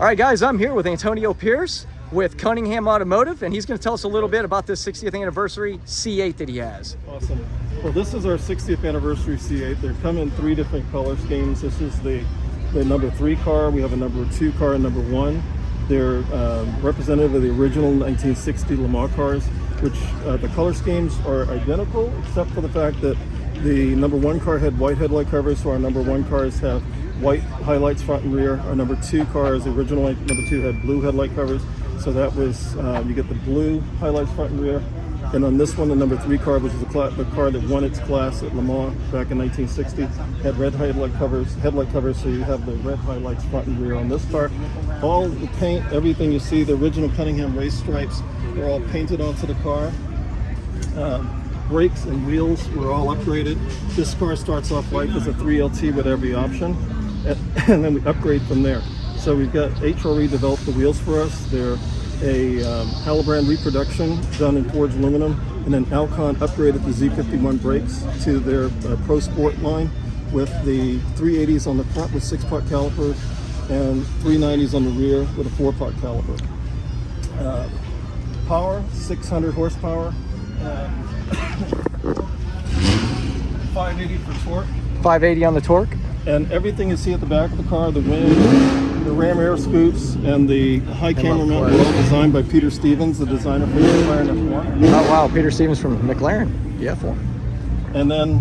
All right, guys, I'm here with Antonio Pearce with Cunningham Automotive, and he's going to tell us a little bit about this 60th anniversary C8 that he has. Awesome. Well, this is our 60th anniversary C8. They come in 3 different color schemes. This is the number 3 car. We have a number 2 car and number 1. They're representative of the original 1960 Le Mans cars, which the color schemes are identical, except for the fact that the number 1 car had white headlight covers, so our number 1 cars have white highlights front and rear. Our number 2 cars, the original number 2, had blue headlight covers, so that was you get the blue highlights front and rear. And on this one, the number 3 car, which is the car that won its class at Le Mans back in 1960, had red headlight covers, so you have the red highlights front and rear on this car. All the paint, everything you see, the original Cunningham race stripes were all painted onto the car. Brakes and wheels were all upgraded. This car starts off life as a 3LT with every option, and then we upgrade from there. So we've got HRE developed the wheels for us. They're a Halibrand reproduction done in forged aluminum, and then Alcon upgraded the Z51 brakes to their Pro Sport line with the 380s on the front with 6-pot calipers and 390s on the rear with a 4-pot caliper. Power, 600 horsepower, 580 for torque. 580 on the torque. And everything you see at the back of the car, the wing, the ram air scoops, and the high camera mount were all designed by Peter Stevens, the designer for the McLaren F1. Oh wow, Peter Stevens from McLaren, the F1. And then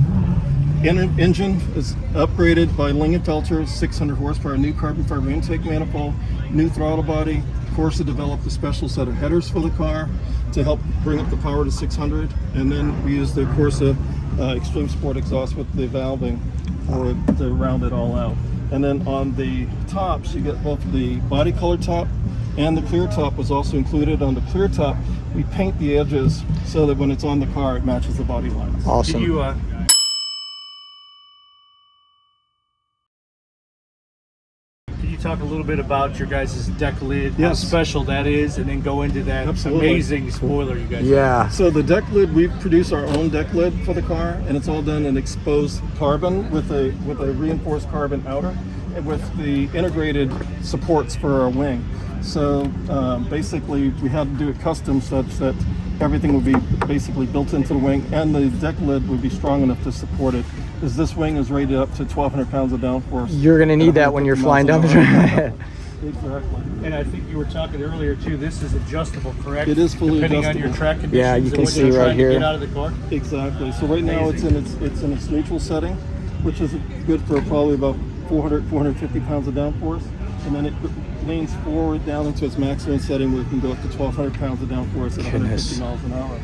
engine is upgraded by Lingenfelter, 600 horsepower, new carbon fiber intake manifold, new throttle body. Corsa developed a special set of headers for the car to help bring up the power to 600. And then we use the Corsa Extreme Sport exhaust with the valving to round it all out. And then on the tops, you get both the body color top and the clear top was also included. On the clear top, we paint the edges so that when it's on the car, it matches the body lines. Awesome. Can you talk a little bit about your guys' deck lid, Yes. how special that is, and then go into that amazing spoiler you guys have? So the deck lid, we produce our own deck lid for the car, and it's all done in exposed carbon with a reinforced carbon outer and with the integrated supports for our wing. So basically we had to do it custom such that everything would be basically built into the wing, and the deck lid would be strong enough to support it, because this wing is rated up to 1,200 pounds of downforce. You're going to need that when you're flying down the track. Exactly. And I think you were talking earlier too, this is adjustable, correct? It is fully depending adjustable. on your track conditions. Yeah, you and can what see you're right trying here. to get out of the car. Exactly. So right now it's in its neutral setting, which is good for probably about 450 pounds of downforce, and then it leans forward down into its maximum setting where it can go up to 1,200 pounds of downforce at 150 miles an hour.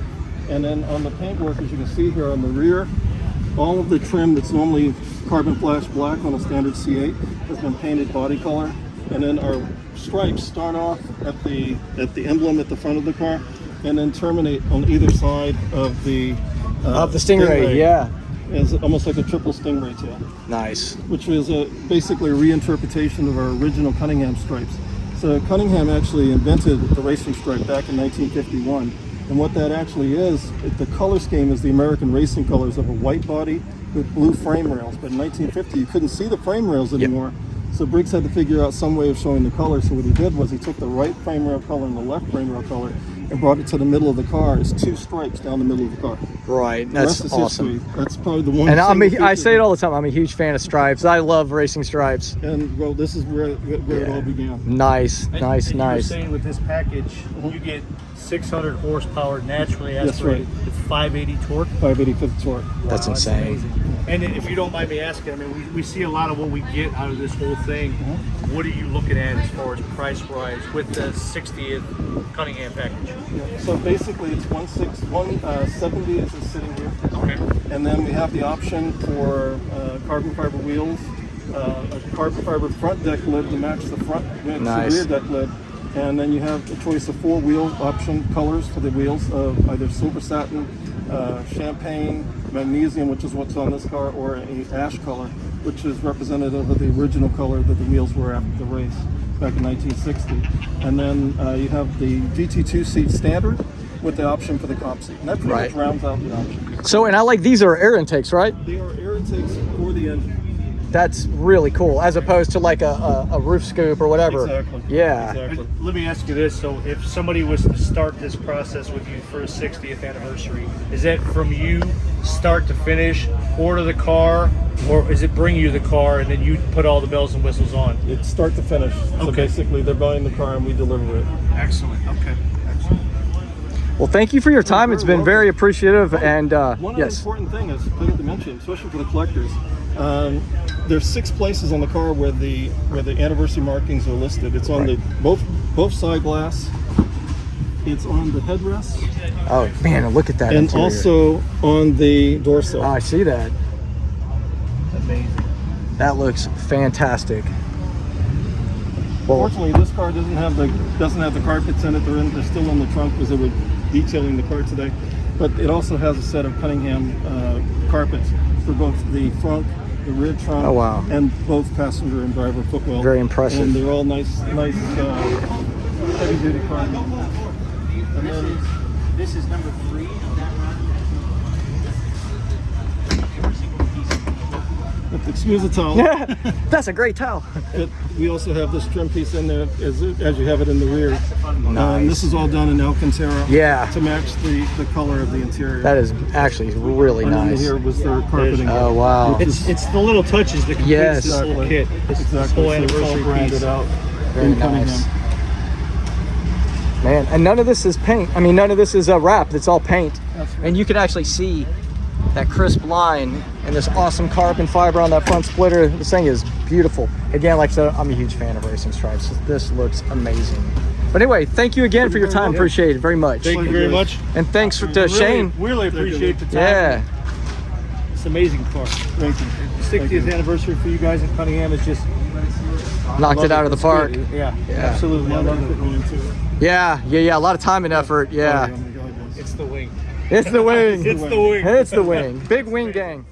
And then on the paintwork, as you can see here on the rear, all of the trim that's normally carbon flash black on a standard C8 has been painted body color, and then our stripes start off at the emblem at the front of the car, and then terminate on either side of the Stingray. Yeah. It's almost like a triple Stingray tail. Nice. Which was basically a reinterpretation of our original Cunningham stripes. So Cunningham actually invented the racing stripe back in 1951. And what that actually is, the color scheme is the American racing colors of a white body with blue frame rails. But in 1950, you couldn't see the frame rails anymore. So Briggs had to figure out some way of showing the color. So what he did was he took the right frame rail color and the left frame rail color and brought it to the middle of the car as 2 stripes down the middle of the car. Right, that's awesome. History. That's probably the one. And I say it all the time, I'm a huge fan of stripes. I love racing stripes. And well, this is where it all began. Nice. And you were saying with this package, you get 600 horsepower naturally aspirated with 580 torque. 580 foot torque. That's insane. Amazing. And if you don't mind me asking, I mean, we see a lot of what we get out of this whole thing. What are you looking at as far as price-wise with the 60th Cunningham package? Yeah. So basically, it's 170 is sitting here. Okay. And then we have the option for carbon fiber wheels, a carbon fiber front deck lid to match the front rear deck lid. And then you have a choice of 4 wheel option colors for the wheels of either silver satin, champagne, magnesium, which is what's on this car, or a ash color, which is representative of the original color that the wheels were after the race back in 1960. And then you have the GT2 seat standard with the option for the cop seat. And that pretty much rounds out the option. So, and I like, these are air intakes, right? They are air intakes for the engine. That's really cool, as opposed to like a roof scoop or whatever. Exactly. Yeah. Exactly. Let me ask you this. So if somebody was to start this process with you for a 60th anniversary, is that from you start to finish, order the car, or is it bring you the car and then you put all the bells and whistles on? It's start to finish. So Okay. basically, they're buying the car and we deliver it. Excellent. Okay. Excellent. Well, thank you for your time. It's been very appreciative. And One other yes. important thing is I forgot to mention, especially for the collectors. There's 6 places on the car where the anniversary markings are listed. It's on the both side glass. It's on the headrest, Oh man, look at that. and interior. also on the door sill. Oh, I see that. Amazing. That looks fantastic. Well, Fortunately, this car doesn't have the carpets in it. They're still in the trunk because they were detailing the car today. But it also has a set of Cunningham carpets for both the front, the rear trunk, Oh, wow. and both passenger and driver footwell. Very impressive. And they're all nice heavy-duty cars. And then This is number 3 of that run. excuse the towel. that's a great towel. We also have this trim piece in there as you have it in the rear. Nice. This is all done in Alcantara. Yeah. To match the color of the interior. That is actually really And then nice. here was their carpeting. Oh wow. Which is- It's the little touches that complete Yes. this whole Exactly. kit. It's this Exactly. whole So it's all anniversary branded piece. out Very in Cunningham. nice. Man, and none of this is paint. I mean, none of this is wrap. It's all paint. That's right. And you can actually see that crisp line and this awesome carbon fiber on that front splitter. This thing is beautiful. Again, like I said, I'm a huge fan of racing stripes. This looks amazing. But anyway, thank you again for your time. Appreciate it very much. Thank you very much. And thanks to Shane. Really appreciate the time. Yeah. It's an amazing car. Thank you. 60th anniversary for you guys in Cunningham is just Knocked it out of the park. Yeah, Yeah. absolutely. I love it. Yeah. A lot of time and effort. Yeah. Oh my God, yes. It's the wing. It's the wing. It's the wing. It's the wing. Big wing gang.